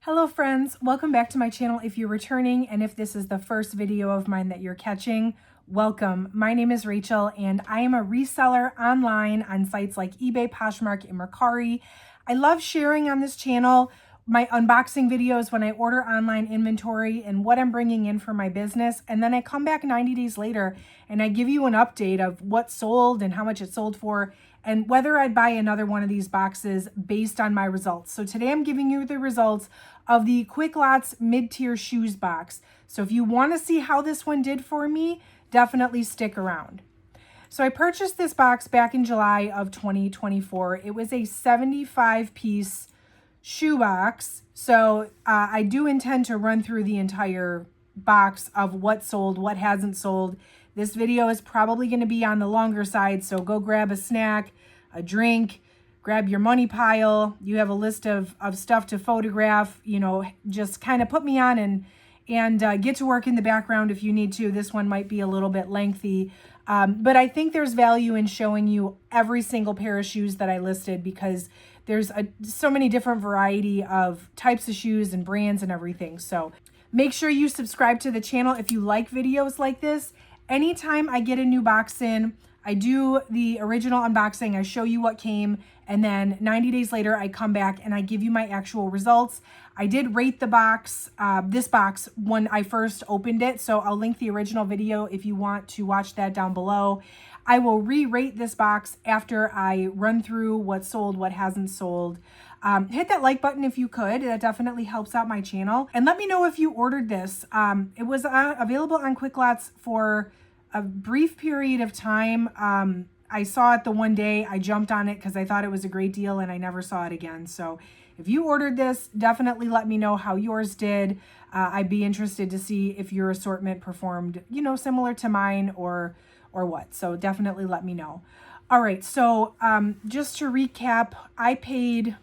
Hello friends, welcome back to my channel if you're returning, and if this is the first video of mine that you're catching, welcome. My name is Rachel and I am a reseller online on sites like eBay, Poshmark, and Mercari. I love sharing on this channel my unboxing videos when I order online inventory and what I'm bringing in for my business, and then I come back 90 days later and I give you an update of what sold and how much it sold for and whether I'd buy another one of these boxes based on my results. So today I'm giving you the results of the QuickLotz mid-tier shoes box. So if you want to see how this one did for me, definitely stick around. So I purchased this box back in July of 2024. It was a 75-piece shoe box. So I do intend to run through the entire box of what sold, what hasn't sold. This video is probably going to be on the longer side, so go grab a snack, a drink, grab your money pile. You have a list of stuff to photograph, you know, just kind of put me on and get to work in the background if you need to. This one might be a little bit lengthy, but I think there's value in showing you every single pair of shoes that I listed because there's so many different variety of types of shoes and brands and everything. So make sure you subscribe to the channel if you like videos like this. Anytime I get a new box in, I do the original unboxing, I show you what came, and then 90 days later, I come back and I give you my actual results. I did rate the box, this box, when I first opened it, so I'll link the original video if you want to watch that down below. I will re-rate this box after I run through what sold, what hasn't sold. Hit that like button if you could. That definitely helps out my channel. And let me know if you ordered this. It was available on QuickLotz for a brief period of time. I saw it the one day. I jumped on it because I thought it was a great deal and I never saw it again. So if you ordered this, definitely let me know how yours did. I'd be interested to see if your assortment performed, you know, similar to mine or what. So definitely let me know. All right, so just to recap, I paid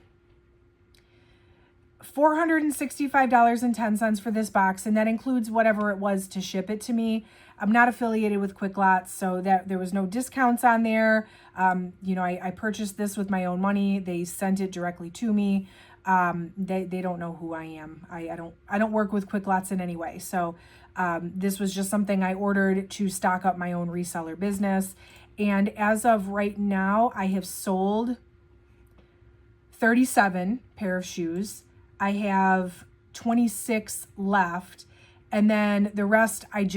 $465.10 for this box, and that includes whatever it was to ship it to me. I'm not affiliated with QuickLotz, so that there was no discounts on there. You know, I purchased this with my own money. They sent it directly to me. They don't know who I am. I don't work with QuickLotz in any way. So this was just something I ordered to stock up my own reseller business. And as of right now, I have sold 37 pair of shoes. I have 26 left, and then the rest I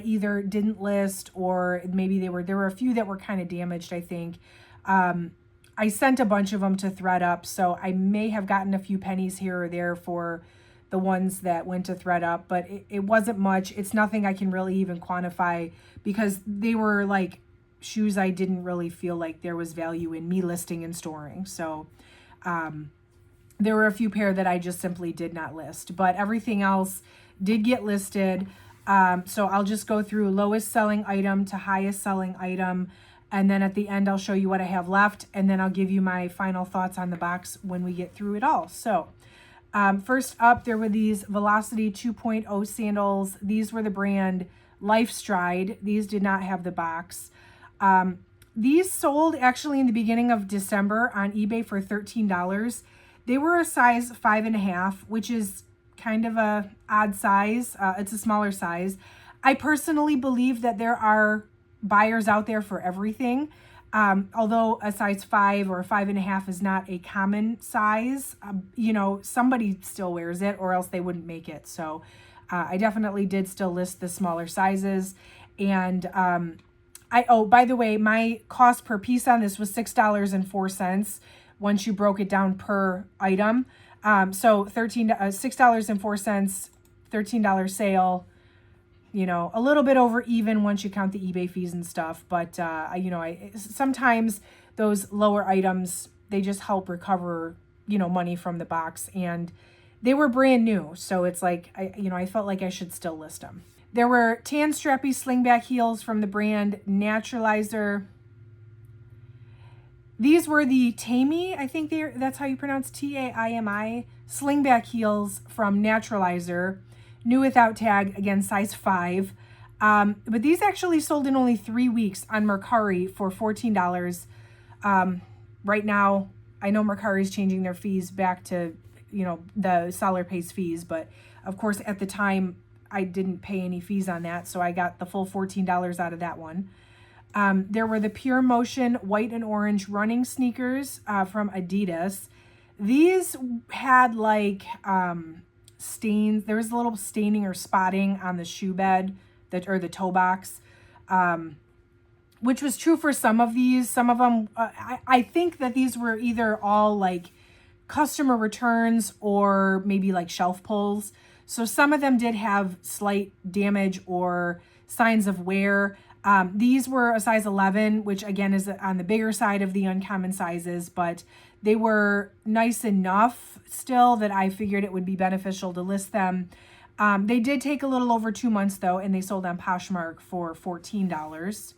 either didn't list, or maybe there were a few that were kind of damaged, I think. I sent a bunch of them to ThredUp, so I may have gotten a few pennies here or there for the ones that went to ThredUp, but it wasn't much. It's nothing I can really even quantify because they were like shoes I didn't really feel like there was value in me listing and storing. So there were a few pair that I just simply did not list, but everything else did get listed. So I'll just go through lowest selling item to highest selling item. And then at the end, I'll show you what I have left. And then I'll give you my final thoughts on the box when we get through it all. So first up, there were these Velocity 2.0 sandals. These were the brand Lifestride. These did not have the box. These sold actually in the beginning of December on eBay for $13. They were a size 5.5, which is kind of a odd size. It's a smaller size. I personally believe that there are buyers out there for everything. Although a size 5 or a 5.5 is not a common size, you know, somebody still wears it or else they wouldn't make it. So I definitely did still list the smaller sizes. And oh, by the way, my cost per piece on this was $6.04 once you broke it down per item. So $6.04, $13 sale, you know, a little bit over even once you count the eBay fees and stuff. But, you know, sometimes those lower items, they just help recover, you know, money from the box, and they were brand new. So it's like, I felt like I should still list them. There were tan strappy slingback heels from the brand Naturalizer. These were the Taimi, I think that's how you pronounce Taimi, slingback heels from Naturalizer. New without tag, again, size 5. But these actually sold in only 3 weeks on Mercari for $14. Right now, I know Mercari is changing their fees back to the seller pays fees, but of course at the time I didn't pay any fees on that, so I got the full $14 out of that one. There were the Pure Motion white and orange running sneakers from Adidas. These had like stains. There was a little staining or spotting on the shoe bed or the toe box, which was true for some of these. Some of them, I think that these were either all like customer returns or maybe like shelf pulls. So some of them did have slight damage or signs of wear. These were a size 11, which again is on the bigger side of the uncommon sizes, but they were nice enough still that I figured it would be beneficial to list them. They did take a little over 2 months though, and they sold on Poshmark for $14.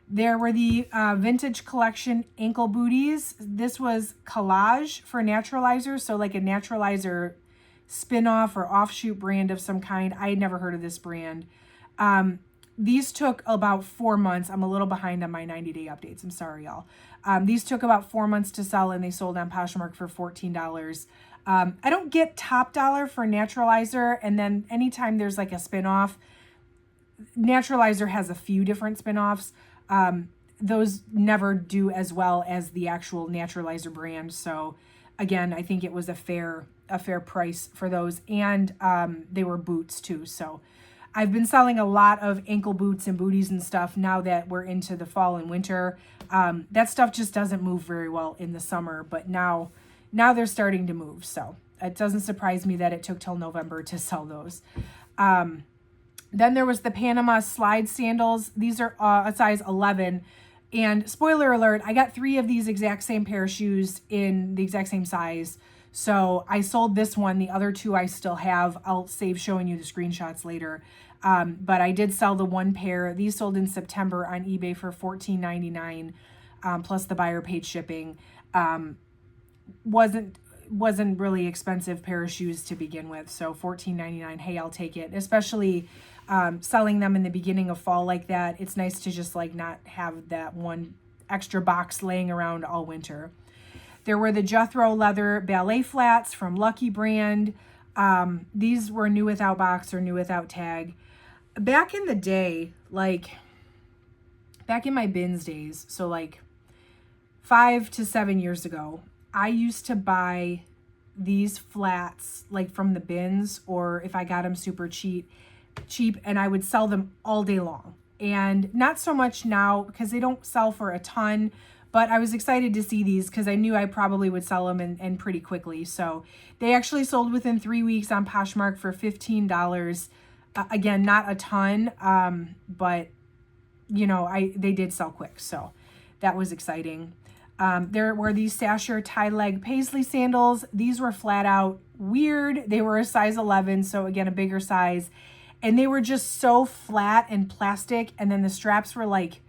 There were the vintage collection ankle booties. This was Collage for Naturalizer, so like a Naturalizer spin-off or offshoot brand of some kind. I had never heard of this brand. These took about 4 months. I'm a little behind on my 90-day updates. I'm sorry, y'all. These took about 4 months to sell, and they sold on Poshmark for $14. I don't get top dollar for Naturalizer, and then anytime there's like a spin-off, Naturalizer has a few different spin-offs. Those never do as well as the actual Naturalizer brand. So again, I think it was a fair price for those, and they were boots too. So I've been selling a lot of ankle boots and booties and stuff now that we're into the fall and winter. That stuff just doesn't move very well in the summer, but now they're starting to move. So it doesn't surprise me that it took till November to sell those. Then there was the Panama slide sandals. These are a size 11. And spoiler alert, I got 3 of these exact same pair of shoes in the exact same size. So I sold this one. The other 2 I still have. I'll save showing you the screenshots later. But I did sell the 1 pair. These sold in September on eBay for $14.99 plus the buyer paid shipping. Wasn't really expensive pair of shoes to begin with. So $14.99, hey, I'll take it. Especially selling them in the beginning of fall like that. It's nice to just like not have that one extra box laying around all winter. There were the Jethro leather ballet flats from Lucky brand. These were new without box or new without tag. Back in the day, like back in my bins days, so like 5 to 7 years ago, I used to buy these flats like from the bins, or if I got them super cheap, and I would sell them all day long. And not so much now because they don't sell for a ton, but I was excited to see these because I knew I probably would sell them and pretty quickly. So they actually sold within 3 weeks on Poshmark for $15. Again, not a ton, but you know, they did sell quick. So that was exciting. There were these Sasher tie leg paisley sandals. These were flat out weird. They were a size 11, so again, a bigger size. And they were just so flat and plastic. And then the straps were like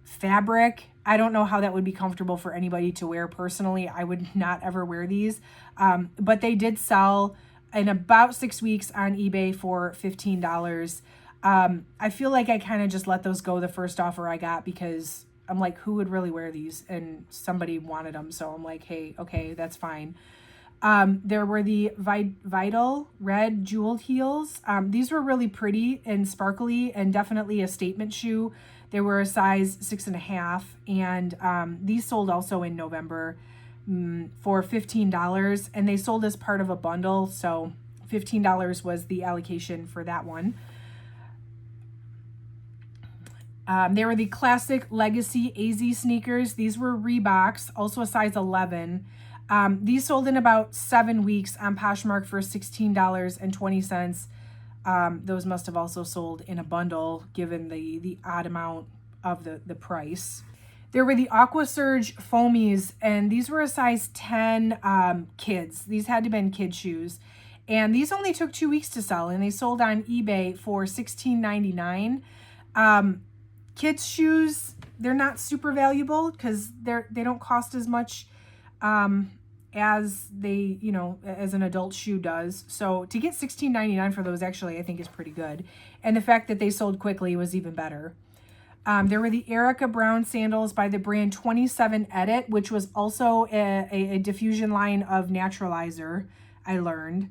fabric. I don't know how that would be comfortable for anybody to wear personally. I would not ever wear these. But they did sell in about 6 weeks on eBay for $15. I feel like I kind of just let those go the first offer I got because I'm like, who would really wear these? And somebody wanted them. So I'm like, hey, okay, that's fine. There were the Vital red jeweled heels. These were really pretty and sparkly and definitely a statement shoe. They were a size 6.5, and these sold also in November for $15, and they sold as part of a bundle. So $15 was the allocation for that one. They were the classic Legacy AZ sneakers. These were Reeboks, also a size 11. These sold in about 7 weeks on Poshmark for $16.20. Those must have also sold in a bundle given the odd amount of the price. There were the Aqua Surge Foamies, and these were a size 10 kids. These had to have been kid shoes. And these only took 2 weeks to sell, and they sold on eBay for $16.99. Kids shoes, they're not super valuable because they don't cost as much as they, as an adult shoe does. So to get $16.99 for those, actually, I think is pretty good. And the fact that they sold quickly was even better. There were the Erica Brown sandals by the brand 27 Edit, which was also a diffusion line of Naturalizer, I learned.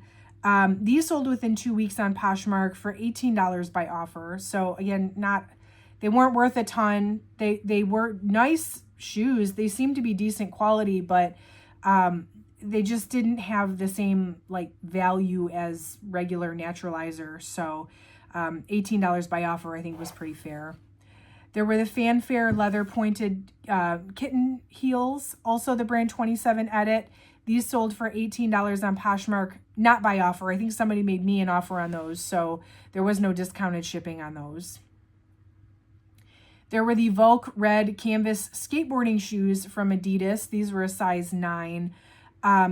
These sold within 2 weeks on Poshmark for $18 by offer. So again, they weren't worth a ton. They were nice shoes. They seemed to be decent quality, but they just didn't have the same like value as regular Naturalizer. So $18 by offer I think was pretty fair. There were the Fanfare leather pointed kitten heels, also the brand 27 Edit. These sold for $18 on Poshmark, not by offer. I think somebody made me an offer on those, so there was no discounted shipping on those. There were the Volk red canvas skateboarding shoes from Adidas. These were a size 9.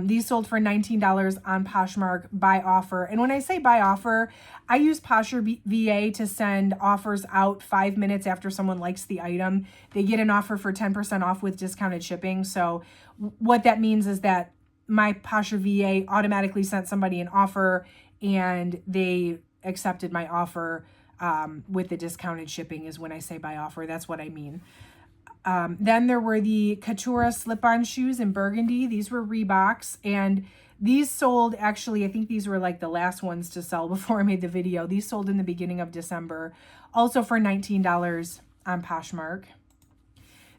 These sold for $19 on Poshmark by offer. And when I say by offer, I use Posher VA to send offers out 5 minutes after someone likes the item. They get an offer for 10% off with discounted shipping. So what that means is that my Posher VA automatically sent somebody an offer and they accepted my offer with the discounted shipping is when I say by offer. That's what I mean. Then there were the Katura slip-on shoes in burgundy. These were Reeboks, and these sold, actually, I think these were like the last ones to sell before I made the video. These sold in the beginning of December, also for $19 on Poshmark.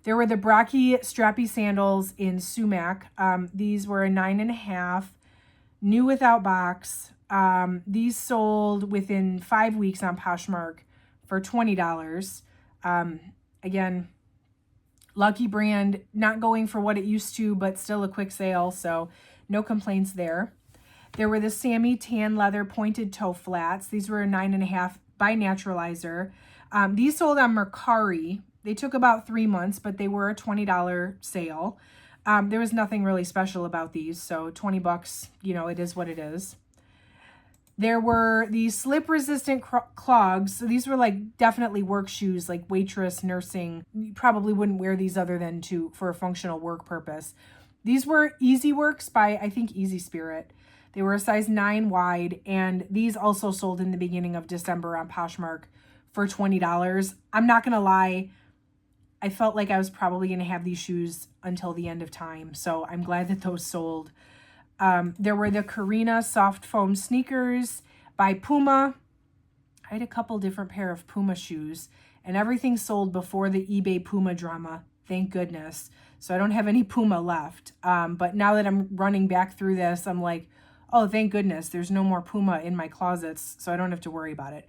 There were the Brocky strappy sandals in sumac. These were a 9.5, new without box. These sold within 5 weeks on Poshmark for $20. Again, lucky brand, not going for what it used to, but still a quick sale, so no complaints there. There were the Sammy tan leather pointed toe flats. These were a 9.5 by Naturalizer. These sold on Mercari. They took about 3 months, but they were a $20 sale. There was nothing really special about these, so 20 bucks, you know, it is what it is. There were these slip-resistant clogs. So these were like definitely work shoes, like waitress, nursing. You probably wouldn't wear these other than for a functional work purpose. These were Easy Works by, I think, Easy Spirit. They were a size 9 wide, and these also sold in the beginning of December on Poshmark for $20. I'm not going to lie, I felt like I was probably going to have these shoes until the end of time, so I'm glad that those sold. There were the Karina soft foam sneakers by Puma. I had a couple different pair of Puma shoes, and everything sold before the eBay Puma drama. Thank goodness. So I don't have any Puma left. But now that I'm running back through this, I'm like, oh, thank goodness. There's no more Puma in my closets, so I don't have to worry about it.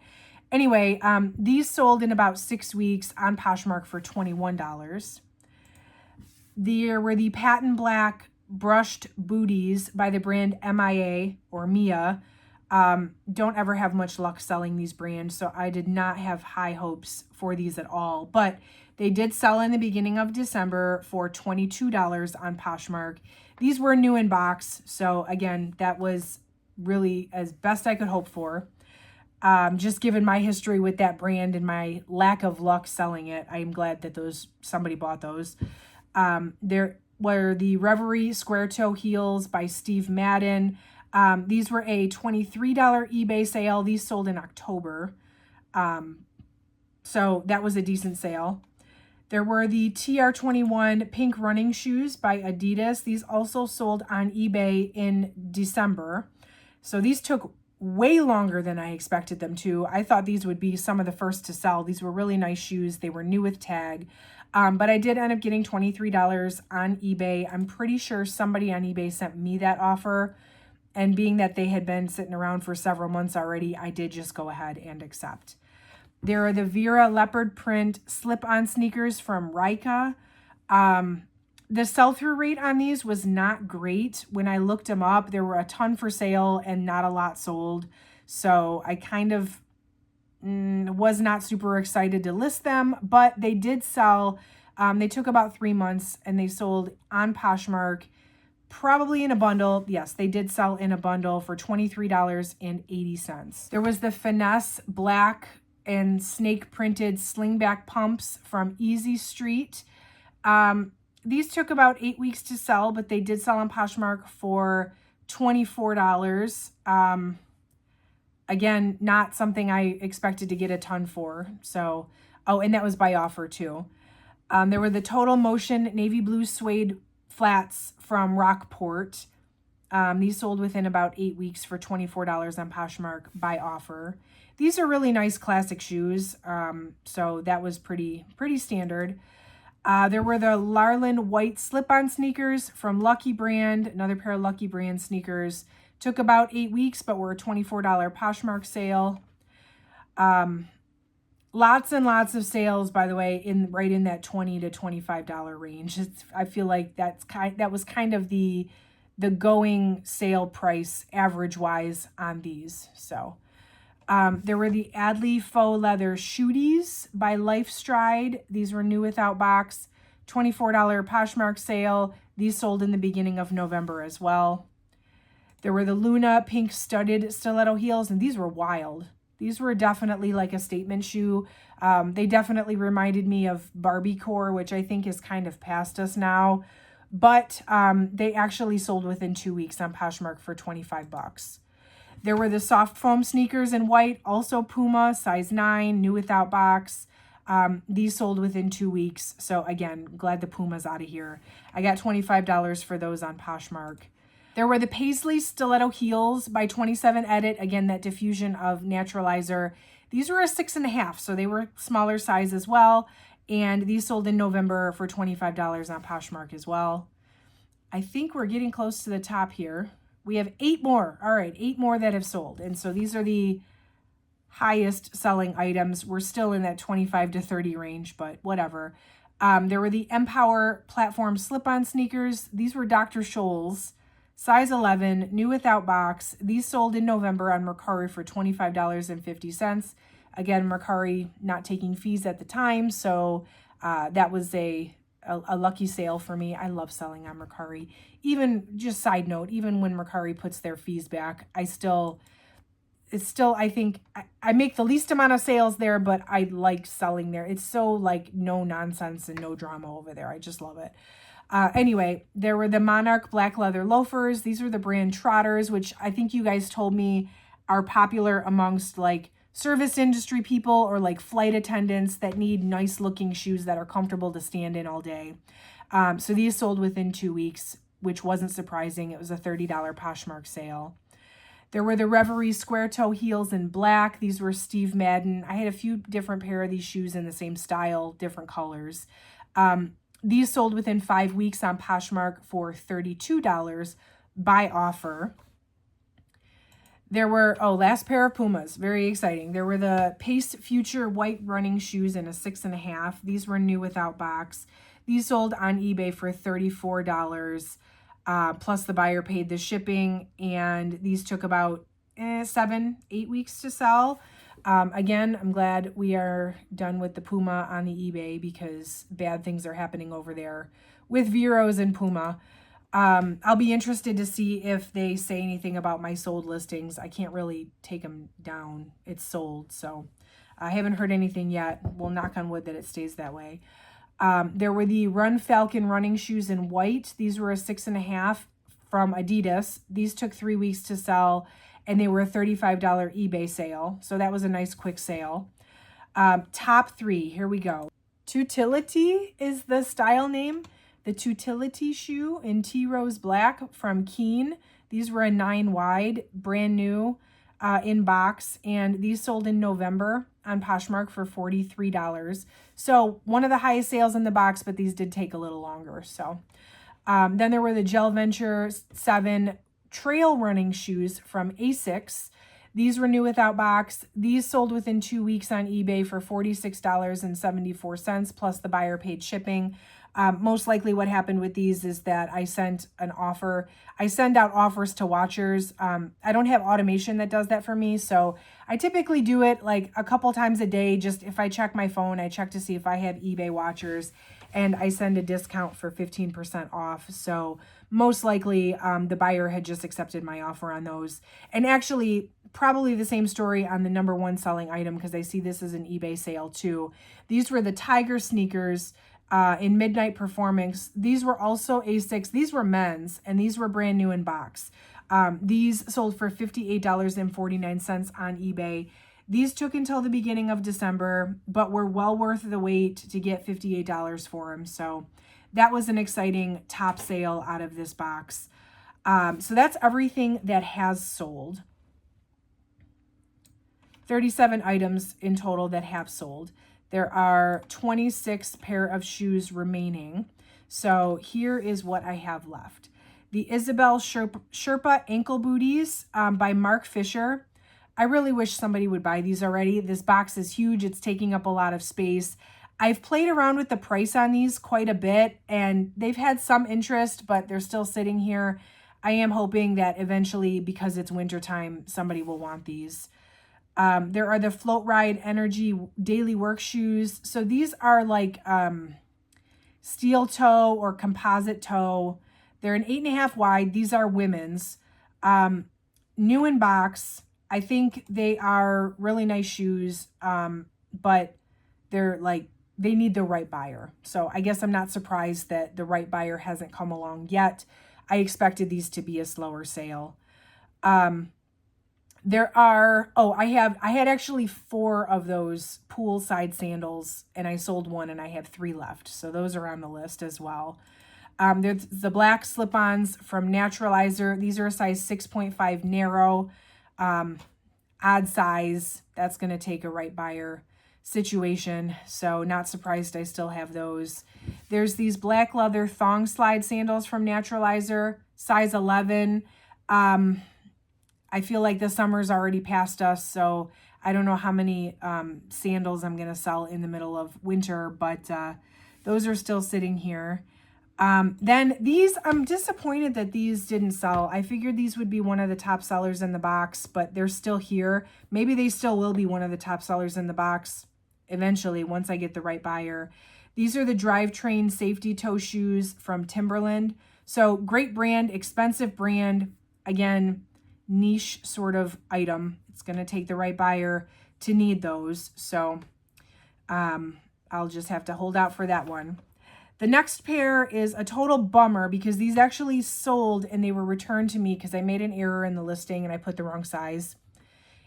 Anyway, these sold in about 6 weeks on Poshmark for $21. There were the patent black brushed booties by the brand MIA or Mia. Don't ever have much luck selling these brands, so I did not have high hopes for these at all. But they did sell in the beginning of December for $22 on Poshmark. These were new in box, so again, that was really as best I could hope for. Just given my history with that brand and my lack of luck selling it, I'm glad that somebody bought those. There were the Reverie square toe heels by Steve Madden. These were a $23 eBay sale. These sold in October. So that was a decent sale. There were the TR21 pink running shoes by Adidas. These also sold on eBay in December. So these took way longer than I expected them to. I thought these would be some of the first to sell. These were really nice shoes. They were new with tag. But I did end up getting $23 on eBay. I'm pretty sure somebody on eBay sent me that offer. And being that they had been sitting around for several months already, I did just go ahead and accept. There are the Vera leopard print slip-on sneakers from Rika. The sell-through rate on these was not great. When I looked them up, there were a ton for sale and not a lot sold. So I kind of was not super excited to list them, but they did sell. They took about 3 months and they sold on Poshmark, probably in a bundle. Yes, they did sell in a bundle for $23.80. There was the Finesse black and snake printed slingback pumps from Easy Street. These took about 8 weeks to sell, but they did sell on Poshmark for $24. Again, not something I expected to get a ton for. So Oh, and that was by offer too. There were the Total Motion navy blue suede flats from Rockport. These sold within about 8 weeks for $24 on Poshmark by offer. These are really nice classic shoes, so that was pretty standard. There were the Larlin white slip-on sneakers from Lucky Brand, another pair of Lucky Brand sneakers. Took about 8 weeks, but were a $24 Poshmark sale. Lots and lots of sales, by the way, right in that $20 to $25 range. I feel like that was kind of the going sale price average wise on these. So there were the Adley faux leather shooties by Lifestride. These were new without box, $24 Poshmark sale. These sold in the beginning of November as well. There were the Luna pink studded stiletto heels, and these were wild. These were definitely like a statement shoe. They definitely reminded me of Barbiecore, which I think is kind of past us now. But they actually sold within 2 weeks on Poshmark for $25. There were the soft foam sneakers in white, also Puma, size 9, new without box. These sold within 2 weeks. So again, glad the Puma's out of here. I got $25 for those on Poshmark. There were the Paisley stiletto heels by 27 Edit. Again, that diffusion of naturalizer. These were a 6.5, so they were smaller size as well. And these sold in November for $25 on Poshmark as well. I think we're getting close to the top here. We have 8 more. All right, 8 more that have sold. And so these are the highest selling items. We're still in that 25 to 30 range, but whatever. There were the Empower platform slip-on sneakers. These were Dr. Scholl's, size 11, new without box. These sold in November on Mercari for $25.50. Again, Mercari not taking fees at the time, so that was a lucky sale for me. I love selling on Mercari. Even, just side note, even when Mercari puts their fees back, I think I make the least amount of sales there, but I like selling there. It's so like no nonsense and no drama over there. I just love it. Anyway, there were the Monarch black leather loafers. These are the brand Trotters, which I think you guys told me are popular amongst like service industry people or like flight attendants that need nice looking shoes that are comfortable to stand in all day. So these sold within 2 weeks, which wasn't surprising. It was a $30 Poshmark sale. There were the Reverie square toe heels in black. These were Steve Madden. I had a few different pair of these shoes in the same style, different colors. These sold within 5 weeks on Poshmark for $32 by offer. There were, last pair of Pumas. Very exciting. There were the Pace Future white running shoes in a 6.5. These were new without box. These sold on eBay for $34. Plus the buyer paid the shipping, and these took about 7-8 weeks to sell. Again, I'm glad we are done with the Puma on the eBay because bad things are happening over there with Veros and Puma. I'll be interested to see if they say anything about my sold listings. I can't really take them down. It's sold, so I haven't heard anything yet. We'll knock on wood that it stays that way. There were the Run Falcon running shoes in white. These were a 6.5 from Adidas. These took 3 weeks to sell, and they were a $35 eBay sale. So that was a nice quick sale. Top 3, here we go. Tutility is the style name. The Tutility shoe in Tea Rose Black from Keen. These were a 9 wide, brand new in box, and these sold in November on Poshmark for $43. So one of the highest sales in the box, but these did take a little longer. So then there were the Gel Venture 7 trail running shoes from Asics. These were new without box. These sold within 2 weeks on eBay for $46.74 plus the buyer paid shipping. Most likely what happened with these is that I sent an offer. I send out offers to watchers. I don't have automation that does that for me. So I typically do it like a couple times a day. Just if I check my phone, I check to see if I have eBay watchers, and I send a discount for 15% off. So most likely the buyer had just accepted my offer on those. And actually probably the same story on the #1 selling item, because I see this is an eBay sale too. These were the Tiger sneakers in Midnight Performance. These were also Asics. These were men's, and these were brand new in box. These sold for $58.49 on eBay. These took until the beginning of December, but were well worth the wait to get $58 for them. So that was an exciting top sale out of this box. So that's everything that has sold. 37 items in total that have sold. There are 26 pair of shoes remaining. So here is what I have left. The Isabel Sherpa ankle booties by Mark Fisher. I really wish somebody would buy these already. This box is huge. It's taking up a lot of space. I've played around with the price on these quite a bit, and they've had some interest, but they're still sitting here. I am hoping that eventually, because it's wintertime, somebody will want these. There are the Float Ride Energy Daily Work Shoes. So these are like steel toe or composite toe. They're an 8.5 wide. These are women's. New in box. I think they are really nice shoes, but they're like, they need the right buyer. So I guess I'm not surprised that the right buyer hasn't come along yet. I expected these to be a slower sale. There are, I had actually 4 of those poolside sandals, and I sold 1, and I have 3 left. So those are on the list as well. There's the black slip-ons from Naturalizer. These are a size 6.5 narrow, odd size. That's going to take a right buyer situation. So not surprised I still have those. There's these black leather thong slide sandals from Naturalizer, size 11. I feel like the summer's already past us, so I don't know how many sandals I'm going to sell in the middle of winter, but those are still sitting here. Then these, I'm disappointed that these didn't sell. I figured these would be one of the top sellers in the box, but they're still here. Maybe they still will be one of the top sellers in the box eventually once I get the right buyer. These are the Drivetrain safety toe shoes from Timberland. So great brand, expensive brand. Again, niche sort of item. It's going to take the right buyer to need those. So I'll just have to hold out for that one. The next pair is a total bummer because these actually sold and they were returned to me because I made an error in the listing and I put the wrong size.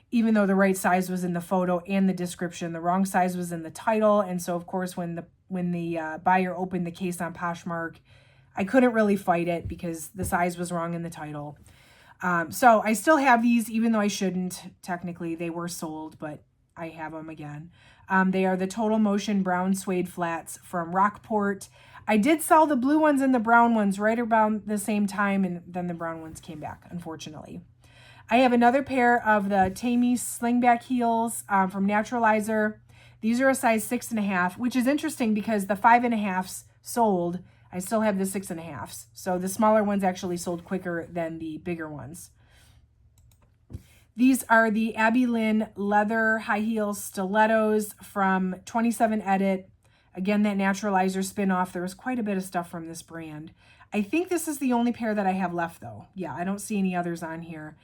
Even though the right size was in the photo and the description, the wrong size was in the title. And so of course, when the buyer opened the case on Poshmark, I couldn't really fight it because the size was wrong in the title. So I still have these, even though I shouldn't. Technically, they were sold, but I have them again. They are the Total Motion brown suede flats from Rockport. I did sell the blue ones and the brown ones right around the same time, and then the brown ones came back, unfortunately. I have another pair of the Tammy slingback heels from Naturalizer. These are a size 6.5, which is interesting because the 5.5s sold. I still have the 6.5s. So the smaller ones actually sold quicker than the bigger ones. These are the Abby Lynn leather high heel stilettos from 27 Edit. Again, that Naturalizer spinoff. There was quite a bit of stuff from this brand. I think this is the only pair that I have left though. Yeah, I don't see any others on here.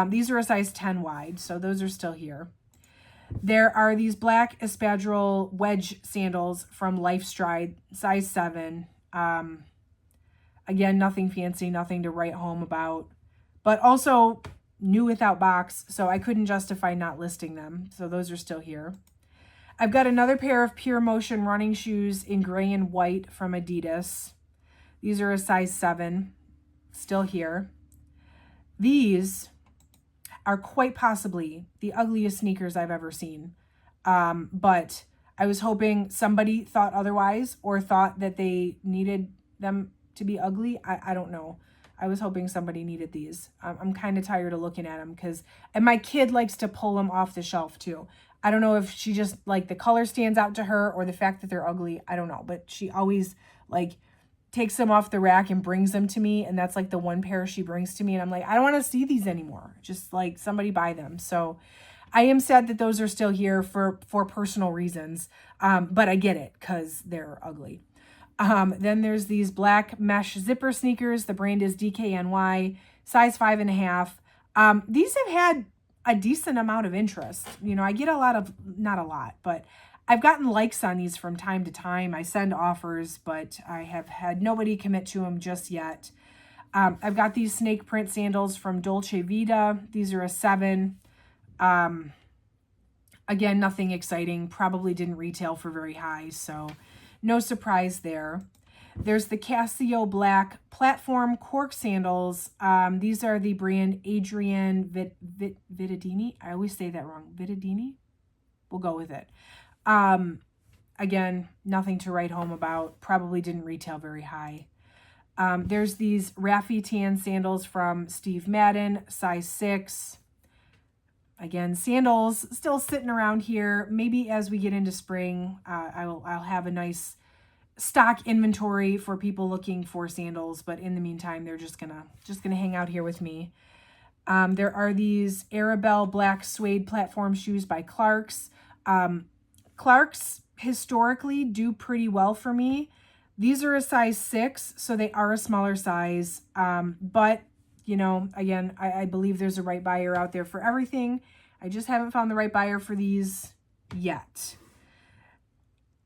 These are a size 10 wide, so those are still here. There are these black espadrille wedge sandals from Lifestride, size 7. Again, nothing fancy, nothing to write home about, but also new without box, so I couldn't justify not listing them. So those are still here. I've got another pair of Pure Motion running shoes in gray and white from Adidas. These are a size 7, still here. These are quite possibly the ugliest sneakers I've ever seen. But I was hoping somebody thought otherwise or thought that they needed them to be ugly. I don't know. I was hoping somebody needed these. I'm kind of tired of looking at them and my kid likes to pull them off the shelf too. I don't know if she just like the color stands out to her or the fact that they're ugly. I don't know, but she always like takes them off the rack and brings them to me. And that's like the one pair she brings to me. And I'm like, I don't want to see these anymore. Just like somebody buy them. So I am sad that those are still here for personal reasons. But I get it because they're ugly. Then there's these black mesh zipper sneakers. The brand is DKNY, size 5.5. These have had a decent amount of interest. You know, I get a lot of, not a lot, but I've gotten likes on these from time to time. I send offers, but I have had nobody commit to them just yet. I've got these snake print sandals from Dolce Vita. These are a 7. Again, nothing exciting. Probably didn't retail for very high, so no surprise there. There's the Casio Black Platform Cork Sandals. These are the brand Adrian Vitadini. I always say that wrong. Vitadini? We'll go with it. Again, nothing to write home about. Probably didn't retail very high. There's these Raffi Tan sandals from Steve Madden, size 6. Again, sandals still sitting around here. Maybe as we get into spring, I'll have a nice stock inventory for people looking for sandals. But in the meantime, they're just gonna hang out here with me. There are these Arabelle black suede platform shoes by Clarks. Clarks historically do pretty well for me. These are a size 6, so they are a smaller size. But, you know, again, I believe there's a right buyer out there for everything. I just haven't found the right buyer for these yet.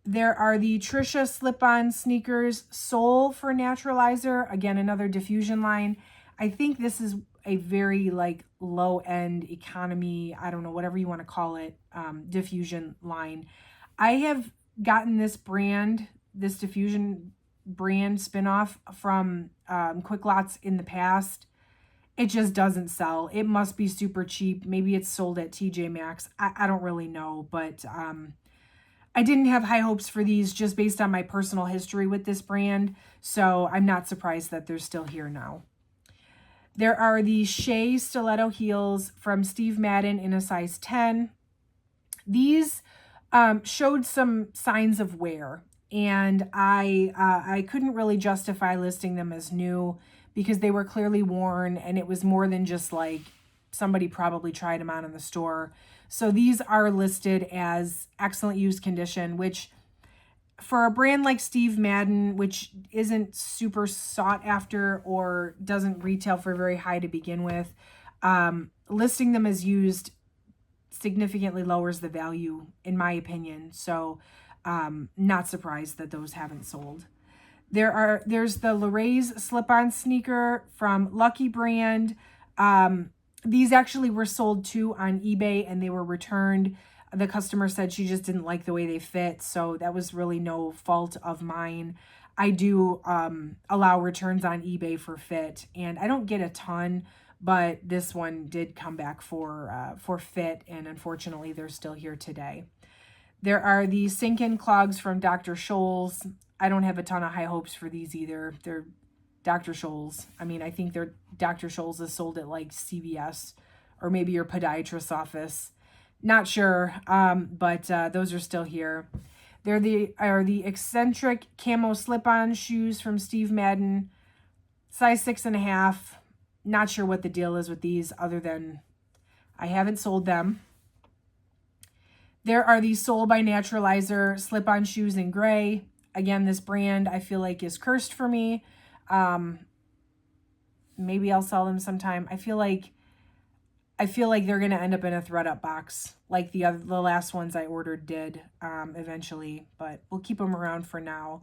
There are the Trisha slip-on sneakers, sole for naturalizer. Again, another diffusion line. I think this is a very like low-end economy, I don't know, whatever you want to call it, diffusion line. I have gotten this brand, this diffusion brand spinoff from QuickLotz in the past. It just doesn't sell. It must be super cheap. Maybe it's sold at TJ Maxx. I don't really know, but I didn't have high hopes for these just based on my personal history with this brand, so I'm not surprised that they're still here now. There are the Shea stiletto heels from Steve Madden in a size 10. These showed some signs of wear, and I couldn't really justify listing them as new because they were clearly worn, and it was more than just like somebody probably tried them on in the store. So these are listed as excellent used condition, which for a brand like Steve Madden, which isn't super sought after or doesn't retail for very high to begin with, listing them as used significantly lowers the value, in my opinion. So not surprised that those haven't sold. There's the Loray's slip-on sneaker from Lucky Brand. These actually were sold too on eBay and they were returned. The customer said she just didn't like the way they fit, so that was really no fault of mine. I do allow returns on eBay for fit, and I don't get a ton, but this one did come back for fit, and unfortunately they're still here today. There are the sink-in clogs from Dr. Scholl's. I don't have a ton of high hopes for these either. They're Dr. Scholl's. I mean, I think they're Dr. Scholl's is sold at like CVS or maybe your podiatrist's office. Not sure, but those are still here. They're the eccentric camo slip-on shoes from Steve Madden, size 6.5. Not sure what the deal is with these other than I haven't sold them. There are the Soul by Naturalizer slip-on shoes in gray. Again, this brand I feel like is cursed for me. Maybe I'll sell them sometime. I feel like they're going to end up in a ThredUp box like the last ones I ordered did eventually, but we'll keep them around for now.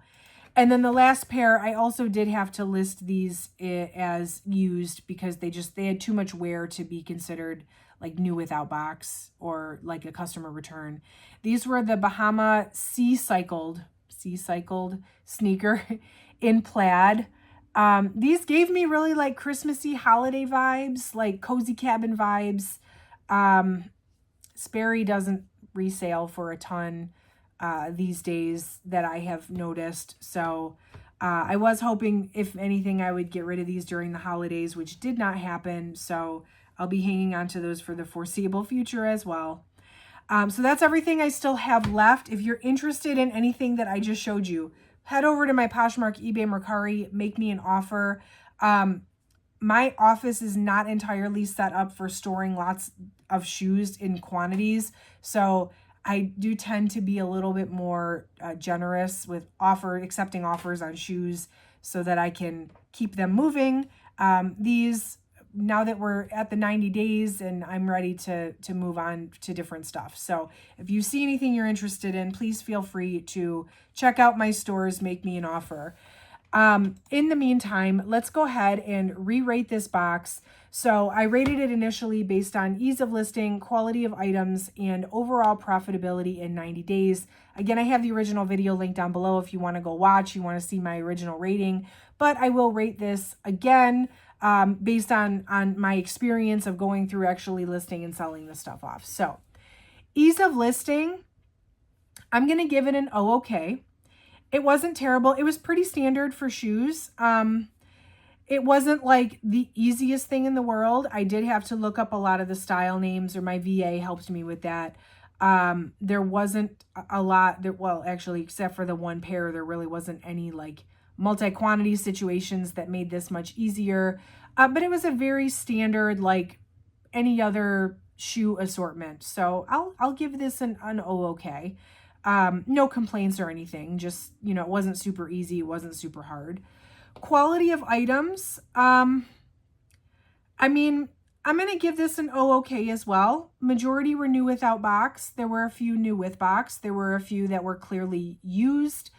And then the last pair, I also did have to list these as used because they had too much wear to be considered like new without box or like a customer return. These were the Bahama Sea Cycled sneaker in plaid. These gave me really like Christmassy holiday vibes, like cozy cabin vibes. Sperry doesn't resale for a ton these days that I have noticed. So I was hoping, if anything, I would get rid of these during the holidays, which did not happen. So I'll be hanging on to those for the foreseeable future as well. So that's everything I still have left. If you're interested in anything that I just showed you, head over to my Poshmark, eBay, Mercari, make me an offer. My office is not entirely set up for storing lots of shoes in quantities. So I do tend to be a little bit more generous with accepting offers on shoes so that I can keep them moving. Now that we're at the 90 days and I'm ready to move on to different stuff. So if you see anything you're interested in, please feel free to check out my stores, make me an offer. In the meantime, let's go ahead and re-rate this box. So I rated it initially based on ease of listing, quality of items, and overall profitability in 90 days. Again, I have the original video linked down below if you want to go watch, you want to see my original rating, but I will rate this again based on my experience of going through actually listing and selling this stuff off. So ease of listing, I'm going to give it an okay. It wasn't terrible. It was pretty standard for shoes. It wasn't like the easiest thing in the world. I did have to look up a lot of the style names, or my VA helped me with that. There wasn't a lot there. Well, actually, except for the one pair, there really wasn't any like multi-quantity situations that made this much easier. But it was a very standard, like any other shoe assortment. So I'll give this an okay. No complaints or anything. Just, you know, it wasn't super easy. It wasn't super hard. Quality of items. I mean, I'm going to give this an okay as well. Majority were new without box. There were a few new with box. There were a few that were clearly used.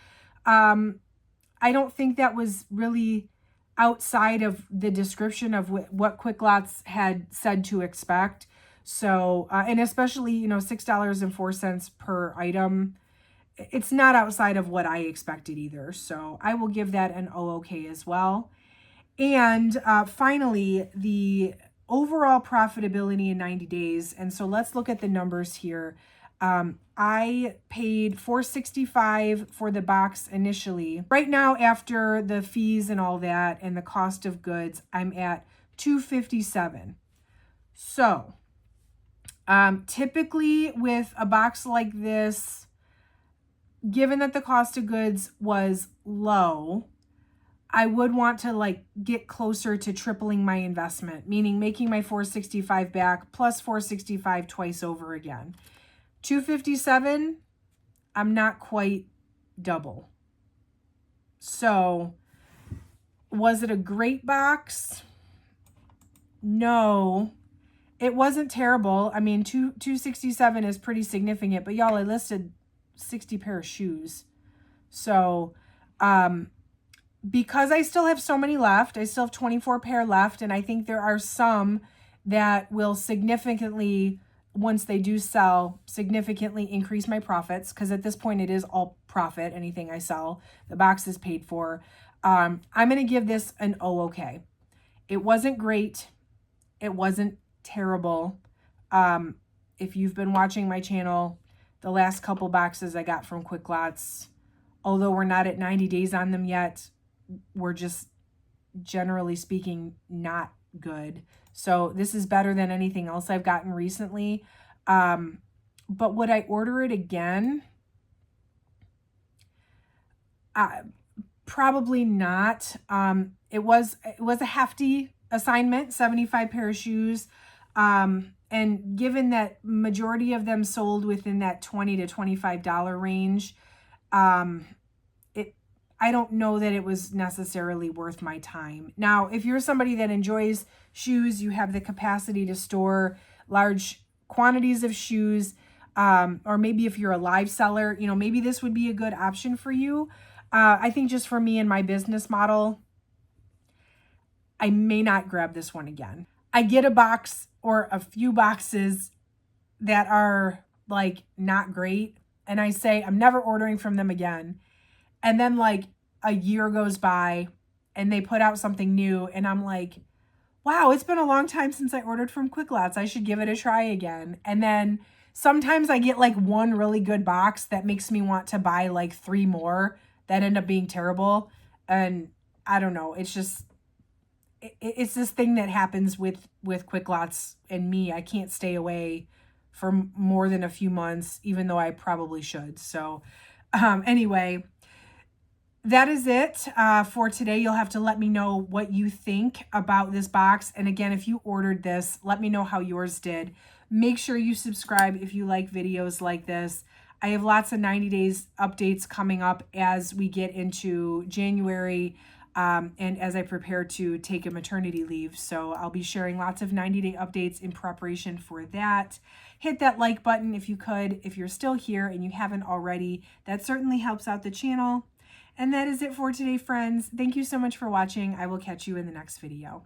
I don't think that was really outside of the description of what QuickLotz had said to expect. So, and especially, you know, $6.04 per item. It's not outside of what I expected either. So I will give that an okay as well. And finally, the overall profitability in 90 days. And so let's look at the numbers here. I paid $465 for the box initially. Right now, after the fees and all that and the cost of goods, I'm at $257. So typically with a box like this, given that the cost of goods was low, I would want to like get closer to tripling my investment, meaning making my $465 back plus $465 twice over again. $257, I'm not quite double. So was it a great box? No, it wasn't terrible. I mean, $267 is pretty significant, but y'all, I listed 60 pair of shoes. So, because I still have so many left, I still have 24 pair left. And I think there are some that will significantly, once they do sell, significantly increase my profits. Cause at this point it is all profit. Anything I sell, the box is paid for. I'm going to give this an okay. It wasn't great. It wasn't terrible. If you've been watching my channel, the last couple boxes I got from QuickLotz, although we're not at 90 days on them yet, we're just generally speaking not good. So this is better than anything else I've gotten recently. But would I order it again? Probably not. It was a hefty assignment, 75 pair of shoes. And given that majority of them sold within that $20 to $25 range, I don't know that it was necessarily worth my time. Now, if you're somebody that enjoys shoes, you have the capacity to store large quantities of shoes, or maybe if you're a live seller, you know, maybe this would be a good option for you. I think just for me and my business model, I may not grab this one again. I get a box or a few boxes that are like not great, and I say I'm never ordering from them again. And then like a year goes by and they put out something new and I'm like, wow, it's been a long time since I ordered from QuickLotz. I should give it a try again. And then sometimes I get like one really good box that makes me want to buy like 3 more that end up being terrible. And I don't know, it's just, it's this thing that happens with QuickLotz and me. I can't stay away for more than a few months, even though I probably should. So anyway, that is it for today. You'll have to let me know what you think about this box. And again, if you ordered this, let me know how yours did. Make sure you subscribe if you like videos like this. I have lots of 90 days updates coming up as we get into January and as I prepare to take a maternity leave. So I'll be sharing lots of 90-day updates in preparation for that. Hit that like button if you could. If you're still here and you haven't already, that certainly helps out the channel. And that is it for today, friends. Thank you so much for watching. I will catch you in the next video.